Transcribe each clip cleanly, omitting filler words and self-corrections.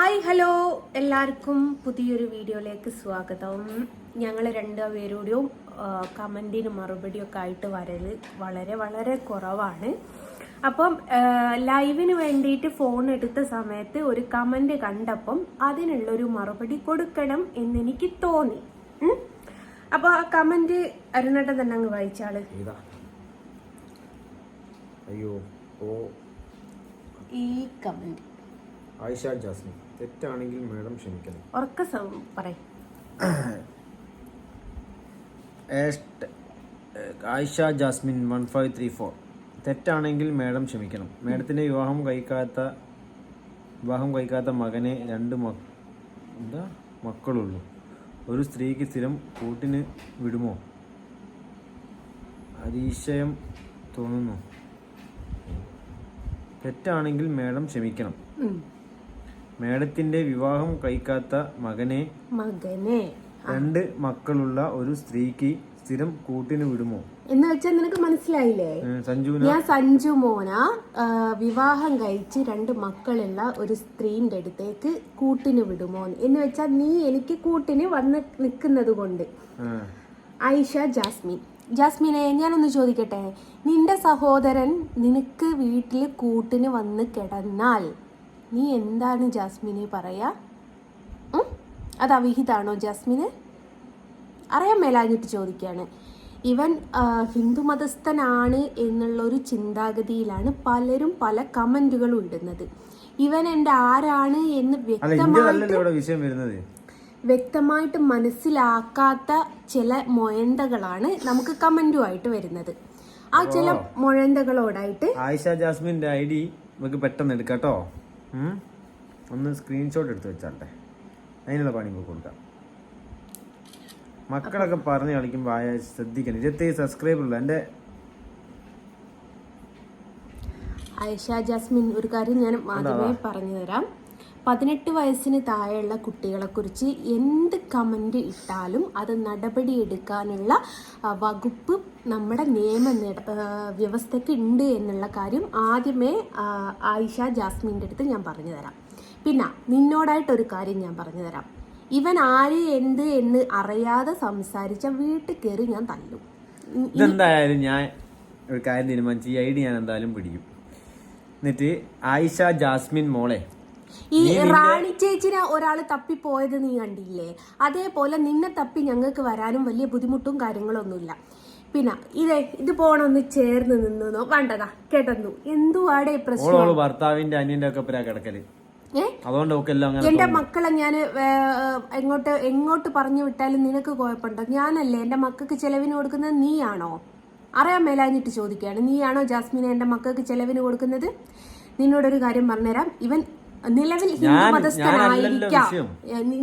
Hi hello എല്ലാവർക്കും പുതിയൊരു വീഡിയോയിലേക്ക് സ്വാഗതം. ഞങ്ങൾ രണ്ടുപേരുടെയും കമൻറ്റിന് മറുപടിയൊക്കെ ആയിട്ട് വരല് വളരെ വളരെ കുറവാണ്. അപ്പം ലൈവിന് വേണ്ടിയിട്ട് ഫോൺ എടുത്ത സമയത്ത് ഒരു കമൻറ്റ് കണ്ടപ്പം അതിനുള്ളൊരു മറുപടി കൊടുക്കണം എന്നെനിക്ക് തോന്നി. അപ്പോൾ ആ കമൻറ്റ് അരുണേട്ടൻ തന്നെ അങ്ങ് വായിച്ചാള്. ഈ കമൻറ്റ് ആയിഷ ജാസ്മിൻ, തെറ്റാണെങ്കിൽ മാഡം ക്ഷമിക്കണം. ആയിഷ ജാസ്മിൻ 1534, തെറ്റാണെങ്കിൽ മാഡം ക്ഷമിക്കണം. മാഡത്തിന്റെ വിവാഹം കഴിക്കാത്ത മകനെ 2 മക്കളുള്ളൂ. ഒരു സ്ത്രീക്ക് സ്ഥിരം കൂട്ടിന് വിടുമോ? അതിശയം തോന്നുന്നു. തെറ്റാണെങ്കിൽ മാഡം ക്ഷമിക്കണം. മാഡത്തിന്റെ വിവാഹം കഴിക്കാത്ത മകനെ 2 മക്കളുള്ള ഒരു സ്ത്രീക്ക് സ്ഥിരം കൂട്ടിന് വിടുമോ എന്ന് വെച്ചാൽ നിനക്ക് മനസ്സിലായില്ലേ? ഞാൻ സഞ്ജു മോന വിവാഹം കഴിച്ച് 2 മക്കളുള്ള ഒരു സ്ത്രീന്റെ അടുത്തേക്ക് കൂട്ടിന് വിടുമോ എന്ന് വെച്ചാൽ നീ എനിക്ക് കൂട്ടിന് വന്ന് നിൽക്കുന്നത് കൊണ്ട്. ആയിഷ ജാസ്മിനെ ഞാനൊന്ന് ചോദിക്കട്ടെ, നിന്റെ സഹോദരൻ നിനക്ക് വീട്ടിൽ കൂട്ടിന് വന്ന് കിടന്നാൽ നീ എന്താണ് ജാസ്മിനെ പറയാ? അത് അവിഹിതാണോ ജാസ്മിന്? അറിയാൻ മേലാഞ്ഞിട്ട് ചോദിക്കുകയാണ്. ഇവൻ ഹിന്ദു മതസ്ഥനാണ് എന്നുള്ളൊരു ചിന്താഗതിയിലാണ് പലരും പല കമന്റുകളും ഇടുന്നത്. ഇവൻ എൻ്റെ ആരാണ് എന്ന് വ്യക്തമായിട്ട് മനസ്സിലാക്കാത്ത ചില മൊയന്തകളാണ് നമുക്ക് കമന്റുമായിട്ട് വരുന്നത്. ആ ചില മൊയന്തകളോടായിട്ട് ആയിഷ ജാസ്മിന്റെ ഐഡി നമുക്ക് പെട്ടെന്ന് എടുക്കാട്ടോ. ഒന്ന് സ്ക്രീൻഷോട്ട് എടുത്ത് വെച്ചാട്ടെ, അതിനുള്ള പണി നമുക്ക് കൊടുക്കാം. മക്കളൊക്കെ പറഞ്ഞ് കളിക്കുമ്പോൾ ശ്രദ്ധിക്കണം. 27 സബ്സ്ക്രൈബർ ഉള്ള എൻ്റെ ആയിഷ ജാസ്മിൻ, ഒരു കാര്യം ഞാൻ ആദ്യമേ പറഞ്ഞു തരാം. 18 വയസ്സിന് താഴെയുള്ള കുട്ടികളെക്കുറിച്ച് എന്ത് കമന്റ് ഇട്ടാലും അത് നടപടിയെടുക്കാനുള്ള വകുപ്പ് നമ്മുടെ നിയമ വ്യവസ്ഥയ്ക്ക് ഉണ്ട് എന്നുള്ള കാര്യം ആദ്യമേ ആയിഷ ജാസ്മിൻ്റെ അടുത്ത് ഞാൻ പറഞ്ഞു തരാം. പിന്നെ നിന്നോടായിട്ടൊരു കാര്യം ഞാൻ പറഞ്ഞു തരാം. ഇവൻ ആര് എന്ത് എന്ന് അറിയാതെ സംസാരിച്ച വീട്ടിൽ കയറി ഞാൻ തല്ലും. ഇതെന്തായാലും ഞാൻ ഒരു കാര്യം തീരുമാനിച്ചു, ഈ ഐഡി ഞാൻ എന്തായാലും പിടിക്കും. എന്നിട്ട് ആയിഷ ജാസ്മിൻ മോളെ, ഈ റാണി ചേച്ചിനെ ഒരാള് തപ്പിപ്പോയത് നീ കണ്ടില്ലേ? അതേപോലെ നിന്നെ തപ്പി ഞങ്ങൾക്ക് വരാനും വലിയ ബുദ്ധിമുട്ടും കാര്യങ്ങളൊന്നുമില്ല. പിന്നെ ഇത് പോണൊന്ന് ചേർന്ന് നിന്നോ വേണ്ടതാ കേട്ടു. എന്തുവാടെ പ്രശ്നം? ഭർത്താവിന്റെ അനിയന്റെ ഒക്കെ കിടക്കല്. എന്റെ മക്കളെ ഞാൻ എങ്ങോട്ട് പറഞ്ഞു വിട്ടാലും നിനക്ക് കുഴപ്പമുണ്ടോ? ഞാനല്ലേ എന്റെ മക്കൾക്ക് ചെലവിന് കൊടുക്കുന്നത്? നീയാണോ? അറിയാൻ മേലാഞ്ഞിട്ട് ചോദിക്കുകയാണ്. നീയാണോ ജാസ്മിനെ എന്റെ മക്കൾക്ക് ചെലവിന് കൊടുക്കുന്നത്? നിന്നോടൊരു കാര്യം പറഞ്ഞുതരാം. ഇവൻ നിലവിൽ ഹിന്ദു മതസ്ഥനായിരിക്കാം.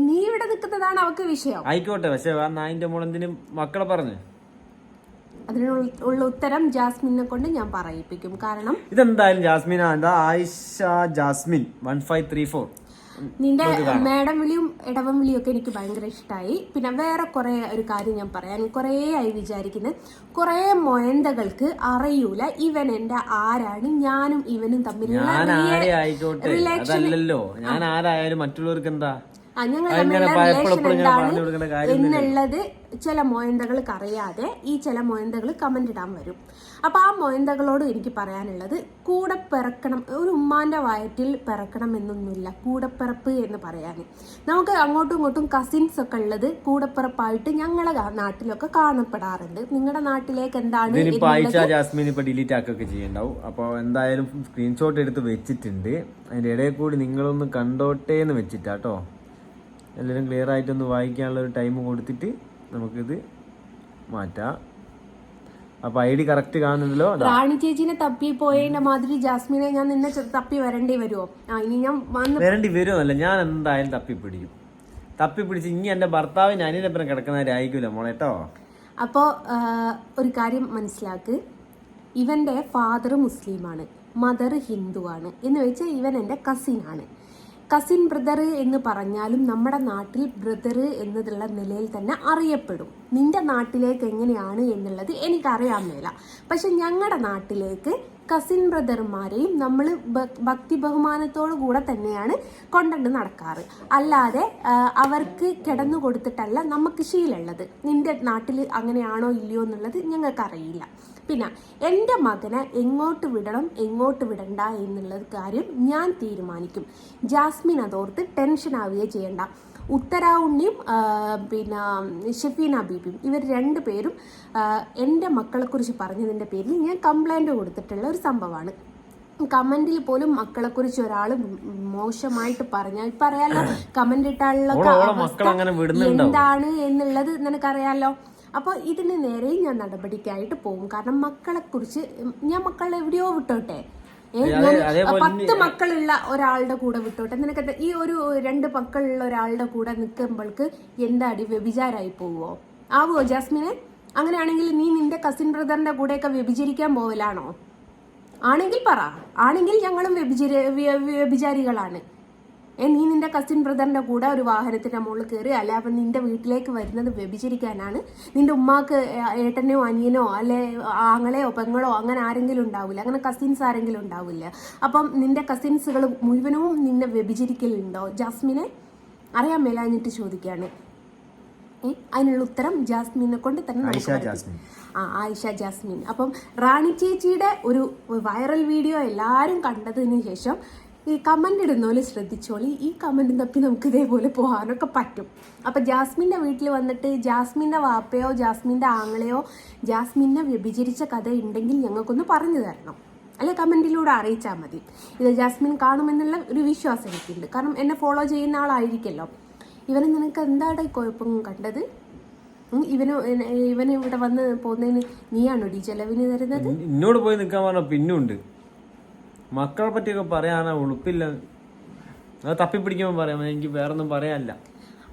നീ ഇവിടെ നിൽക്കുന്നതാണ് അവർക്ക് വിഷയം. ആയിക്കോട്ടെ, പക്ഷെ നായിന്റെ മോളെന്തിനും മക്കളെ പറഞ്ഞു. അതിനുള്ള ഉത്തരം ജാസ്മിനെ കൊണ്ട് ഞാൻ പറയിപ്പിക്കും. കാരണം ഇതെന്തായാലും ജാസ്മിൻ ആയിഷ ജാസ്മിൻ 1534. നിന്റെ മേഡം വിളിയും ഇടവം വിളിയും ഒക്കെ എനിക്ക് ഭയങ്കര ഇഷ്ടമായി. പിന്നെ വേറെ കുറെ ഒരു കാര്യം ഞാൻ പറയാൻ കുറേ ആയി വിചാരിക്കുന്നത്. കുറെ മൊയന്തകൾക്ക് അറിയൂല ഇവൻ എന്റെ ആരാണ്, ഞാനും ഇവനും തമ്മിലുള്ള റിലേഷൻ എന്നുള്ളത് ചില മൊയന്തകൾക്ക് അറിയാതെ ഈ ചില മൊയന്തകൾ കമന്റ് ഇടാൻ വരും. അപ്പൊ ആ മൊയന്തകളോട് എനിക്ക് പറയാനുള്ളത്, കൂടെ പിറക്കണം, ഒരു ഉമ്മാന്റെ വയറ്റിൽ പിറക്കണം എന്നൊന്നുമില്ല കൂടെപ്പിറപ്പ് എന്ന് പറയാൻ. നമുക്ക് അങ്ങോട്ടും ഇങ്ങോട്ടും കസിൻസ് ഒക്കെ ഉള്ളത് കൂടെപ്പിറപ്പായിട്ട് ഞങ്ങളെ നാട്ടിലൊക്കെ കാണപ്പെടാറുണ്ട്. നിങ്ങളുടെ നാട്ടിലേക്ക് എന്താണ് ഡിലീറ്റ് ആക്കൊക്കെ ചെയ്യണ്ടാവും. അപ്പോൾ എന്തായാലും സ്ക്രീൻഷോട്ട് എടുത്ത് വെച്ചിട്ടുണ്ട്. അതിന്റെ ഇടയിൽ കൂടി നിങ്ങളൊന്ന് കണ്ടോട്ടേ എന്ന് വെച്ചിട്ടാട്ടോ. എല്ലാവരും ക്ലിയർ ആയിട്ടൊന്ന് വായിക്കാനുള്ള ഒരു ടൈം കൊടുത്തിട്ട് നമുക്കിത് മാറ്റാം. അപ്പൊ ഐഡി കറക്റ്റ് കാണുന്നുണ്ടല്ലോ. റാണി ചേച്ചിനെ തപ്പി പോയതിന്റെ മാതിരി ജാസ്മിനെ ഞാൻ നിന്നെ തപ്പി വരേണ്ടി വരുമോ? ഇനി ഞാൻ വരേണ്ടി വരുമല്ല, ഞാൻ എന്തായാലും തപ്പിപ്പിടിച്ച് ഇനി എന്റെ ഭർത്താവിന് അനിയനപ്പുറം കിടക്കുന്നവരായിരിക്കൂല മോളേട്ടോ. അപ്പോ ഒരു കാര്യം മനസ്സിലാക്ക്, ഇവന്റെ ഫാദർ മുസ്ലിമാണ്, മദർ ഹിന്ദു ആണ്. എന്ന് വെച്ചാൽ ഇവൻ എന്റെ കസിനാണ്. കസിൻ ബ്രദർ എന്ന് പറഞ്ഞാലും നമ്മുടെ നാട്ടിൽ ബ്രദർ എന്നുള്ള നിലയിൽ തന്നെ അറിയപ്പെടും. നിന്റെ നാട്ടിലേക്ക് എങ്ങനെയാണ് എന്നുള്ളത് എനിക്കറിയാൻ മേല. പക്ഷെ ഞങ്ങളുടെ നാട്ടിലേക്ക് കസിൻ ബ്രദർമാരെയും നമ്മൾ ഭക്തി ബഹുമാനത്തോടു കൂടെ തന്നെയാണ് കൊണ്ടുകൊണ്ട് നടക്കാറ്. അല്ലാതെ അവർക്ക് കിടന്നു കൊടുത്തിട്ടല്ല നമുക്ക് ശീലമുള്ളത്. നിന്റെ നാട്ടിൽ അങ്ങനെയാണോ ഇല്ലയോ എന്നുള്ളത് ഞങ്ങൾക്കറിയില്ല. പിന്നെ എൻ്റെ മകനെ എങ്ങോട്ട് വിടണം എങ്ങോട്ട് വിടണ്ട എന്നുള്ളത് കാര്യം ഞാൻ തീരുമാനിക്കും. ജാസ്മിൻ അതോർത്ത് ടെൻഷൻ ആവുകയോ ചെയ്യണ്ട. ഉത്തര ഉണ്ണിയും പിന്നെ ഷെഫീന ബീബിയും ഇവർ രണ്ടുപേരും എൻ്റെ മക്കളെക്കുറിച്ച് പറഞ്ഞതിൻ്റെ പേരിൽ ഞാൻ കംപ്ലൈൻറ്റ് കൊടുത്തിട്ടുള്ള ഒരു സംഭവമാണ്. കമന്റിൽ പോലും മക്കളെക്കുറിച്ച് ഒരാൾ മോശമായിട്ട് പറഞ്ഞാൽ പറയാലോ, കമന്റ് ഇട്ടാലുള്ള എന്താണ് എന്നുള്ളത് നിനക്കറിയാലോ. അപ്പോൾ ഇതിന് നേരെ ഞാൻ നടപടിക്കായിട്ട് പോകും. കാരണം മക്കളെക്കുറിച്ച് ഞാൻ മക്കളെ എവിടെയോ വിട്ടോട്ടെ, 10 മക്കളുള്ള ഒരാളുടെ കൂടെ വിട്ടോട്ടെ, നിനക്ക് ഈ ഒരു 2 മക്കളുള്ള ഒരാളുടെ കൂടെ നിൽക്കുമ്പോൾക്ക് എന്താടി വ്യഭിചാരായി പോവോ? ആവോ ജാസ്മിനെ? അങ്ങനെയാണെങ്കിൽ നീ നിന്റെ കസിൻ ബ്രദറിന്റെ കൂടെയൊക്കെ വ്യഭിചരിക്കാൻ പോവലാണോ? ആണെങ്കിൽ പറ, ആണെങ്കിൽ ഞങ്ങളും വ്യഭിചാരികളാണ്. നീ നിന്റെ കസിൻ ബ്രദറിന്റെ കൂടെ ഒരു വാഹനത്തിന്റെ മുകളിൽ കയറി, അല്ലെ അപ്പം നിന്റെ വീട്ടിലേക്ക് വരുന്നത് വ്യഭിചരിക്കാനാണ്. നിന്റെ ഉമ്മാക്ക് ഏട്ടനോ അനിയനോ അല്ലെ ആങ്ങളെയോ പെങ്ങളോ അങ്ങനെ ആരെങ്കിലും ഉണ്ടാവില്ല, അങ്ങനെ കസിൻസ് ആരെങ്കിലും ഉണ്ടാവില്ല. അപ്പം നിന്റെ കസിൻസുകൾ മുഴുവനും നിന്നെ വ്യഭിചരിക്കലുണ്ടോ ജാസ്മിനെ? അറിയാൻ മേലാഞ്ഞിട്ട് ചോദിക്കുകയാണ്. അതിനുള്ള ഉത്തരം ജാസ്മിനെ കൊണ്ട് തന്നെ ആയിഷ ജാസ്മിൻ. അപ്പം റാണി ചേച്ചിയുടെ ഒരു വൈറൽ വീഡിയോ എല്ലാവരും കണ്ടതിന് ശേഷം ഈ കമന്റ് ഇടുന്നോലെ ശ്രദ്ധിച്ചോളി. ഈ കമന്റ് തപ്പി നമുക്ക് ഇതേപോലെ പോകാനൊക്കെ പറ്റും. അപ്പം ജാസ്മിൻ്റെ വീട്ടിൽ വന്നിട്ട് ജാസ്മിൻ്റെ വാപ്പയോ ജാസ്മിൻ്റെ ആങ്ങളെയോ ജാസ്മിനെ വ്യഭിചരിച്ച കഥ ഉണ്ടെങ്കിൽ ഞങ്ങൾക്കൊന്ന് പറഞ്ഞു തരണം, അല്ലെ കമന്റിലൂടെ അറിയിച്ചാൽ മതി. ഇത് ജാസ്മിൻ കാണുമെന്നുള്ള ഒരു വിശ്വാസം എനിക്കുണ്ട്. കാരണം എന്നെ ഫോളോ ചെയ്യുന്ന ആളായിരിക്കല്ലോ. ഇവന് നിനക്ക് എന്താണ് കുഴപ്പം കണ്ടത്? ഇവന് ഇവിടെ വന്ന് പോകുന്നതിന് നീയാണോ ഡി ചെലവിന് തരുന്നത്? എന്നോട് പോയി നിൽക്കാൻ പറഞ്ഞ പിന്നുണ്ട്. മക്കളെ പറ്റിയൊക്കെ പറയാനാ ഉളുപ്പില്ല. അത് തപ്പിപ്പിടിക്കുമ്പോൾ പറയാം, എനിക്ക് വേറൊന്നും പറയാനില്ല.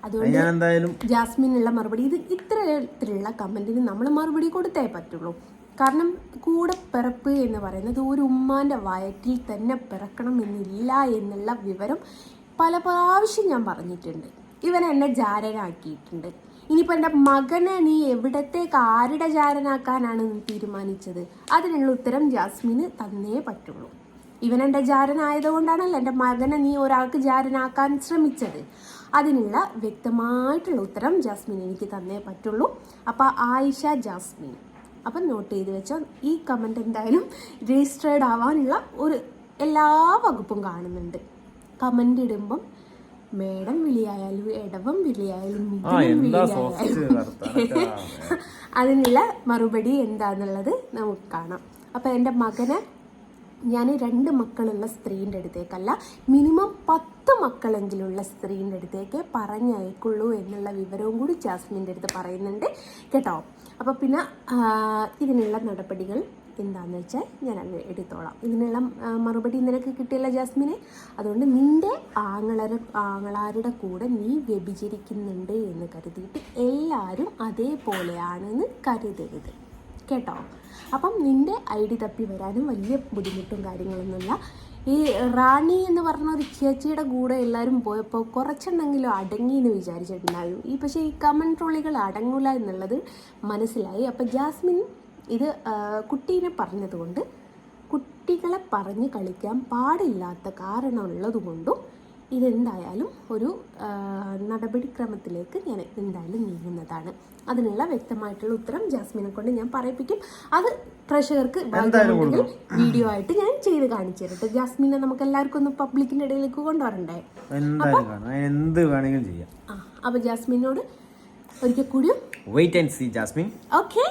അതുകൊണ്ട് ഞാൻ എന്തായാലും ജാസ്മിനുള്ള മറുപടി ഇത് ഇത്തരത്തിലുള്ള കമന്റിന് നമ്മൾ മറുപടി കൊടുത്തേ പറ്റുള്ളൂ. കാരണം കൂടെ പിറപ്പ് എന്ന് പറയുന്നത് ഒരു ഉമ്മാന്റെ വയറ്റിൽ തന്നെ പിറക്കണം എന്നില്ല എന്നുള്ള വിവരം പല പ്രാവശ്യം ഞാൻ പറഞ്ഞിട്ടുണ്ട്. ഇവൻ എന്നെ ജാരനാക്കിയിട്ടുണ്ട്. ഇനിയിപ്പോൾ എൻ്റെ മകനെ നീ എവിടത്തേക്ക് ആരുടെ ജാരനാക്കാനാണ് നീ തീരുമാനിച്ചത്? അതിനുള്ള ഉത്തരം ജാസ്മിന് തന്നേ പറ്റുള്ളൂ. ഇവൻ എൻ്റെ ജാരനായതുകൊണ്ടാണല്ലോ എൻ്റെ മകനെ നീ ഒരാൾക്ക് ജാരനാക്കാൻ ശ്രമിച്ചത്. അതിനുള്ള വ്യക്തമായിട്ടുള്ള ഉത്തരം ജാസ്മിൻ എനിക്ക് തന്നേ പറ്റുള്ളൂ. അപ്പോൾ ആയിഷ ജാസ്മിൻ, അപ്പം നോട്ട് ചെയ്ത് വെച്ചോ. ഈ കമൻറ്റ് എന്തായാലും രജിസ്റ്റേർഡ് ആവാനുള്ള ഒരു എല്ലാ വകുപ്പും കാണുന്നുണ്ട്. കമൻ്റ് ഇടുമ്പം മേഡം വിളിയായാലും ഇടവം വിളിയായാലും അതിനുള്ള മറുപടി എന്താന്നുള്ളത് നമുക്ക് കാണാം. അപ്പം എൻ്റെ മകനെ ഞാൻ 2 മക്കളുള്ള സ്ത്രീൻ്റെ അടുത്തേക്കല്ല, മിനിമം 10 മക്കളെങ്കിലുള്ള സ്ത്രീൻ്റെ അടുത്തേക്ക് പറഞ്ഞയക്കുള്ളൂ എന്നുള്ള വിവരവും കൂടി ജാസ്മിൻ്റെ അടുത്ത് പറയുന്നുണ്ട് കേട്ടോ. അപ്പോൾ പിന്നെ ഇതിനുള്ള നടപടികൾ എന്താണെന്ന് വെച്ചാൽ ഞാൻ അത് എടുത്തോളാം. ഇതിനുള്ള മറുപടി നിനക്ക് കിട്ടിയല്ല ജാസ്മിനെ. അതുകൊണ്ട് നിൻ്റെ ആങ്ങളാരുടെ കൂടെ നീ വ്യഭിചരിക്കുന്നുണ്ട് എന്ന് കരുതിയിട്ട് എല്ലാവരും അതേപോലെയാണെന്ന് കരുതരുത് കേട്ടോ. അപ്പം നിൻ്റെ ID തപ്പി വരാനും വലിയ ബുദ്ധിമുട്ടും കാര്യങ്ങളൊന്നുമില്ല. ഈ റാണി എന്ന് പറഞ്ഞ ഒരു ചേച്ചിയുടെ കൂടെ എല്ലാവരും പോയപ്പോൾ കുറച്ചെണ്ണെങ്കിലും അടങ്ങി എന്ന് വിചാരിച്ചിട്ടുണ്ടാകും. പക്ഷേ ഈ കമൻറ്റ് ട്രോളികൾ അടങ്ങൂല എന്നുള്ളത് മനസ്സിലായി. അപ്പം ജാസ്മിൻ ഇത് കുട്ടീനെ പറഞ്ഞതുകൊണ്ട്, കുട്ടികളെ പറഞ്ഞ് കളിക്കാൻ പാടില്ലാത്ത കാരണമുള്ളത് കൊണ്ടും ഇതെന്തായാലും ഒരു നടപടിക്രമത്തിലേക്ക് ഞാൻ എന്തായാലും നീങ്ങുന്നതാണ്. അതിനുള്ള വ്യക്തമായിട്ടുള്ള ഉത്തരം ജാസ്മിനെ കൊണ്ട് ഞാൻ പറയിപ്പിക്കും. അത് പ്രേക്ഷകർക്ക് വീഡിയോ ആയിട്ട് ഞാൻ ചെയ്ത് കാണിച്ചു തരട്ടെ. ജാസ്മിനെ നമുക്ക് എല്ലാവർക്കും ഒന്ന് പബ്ലിക്കിന്റെ ഇടയിലേക്ക് കൊണ്ടുവരണ്ടേ? അപ്പൊ ജാസ്മിനോട് ഒരിക്കൽ കൂടി wait and see Jasmine. Okay.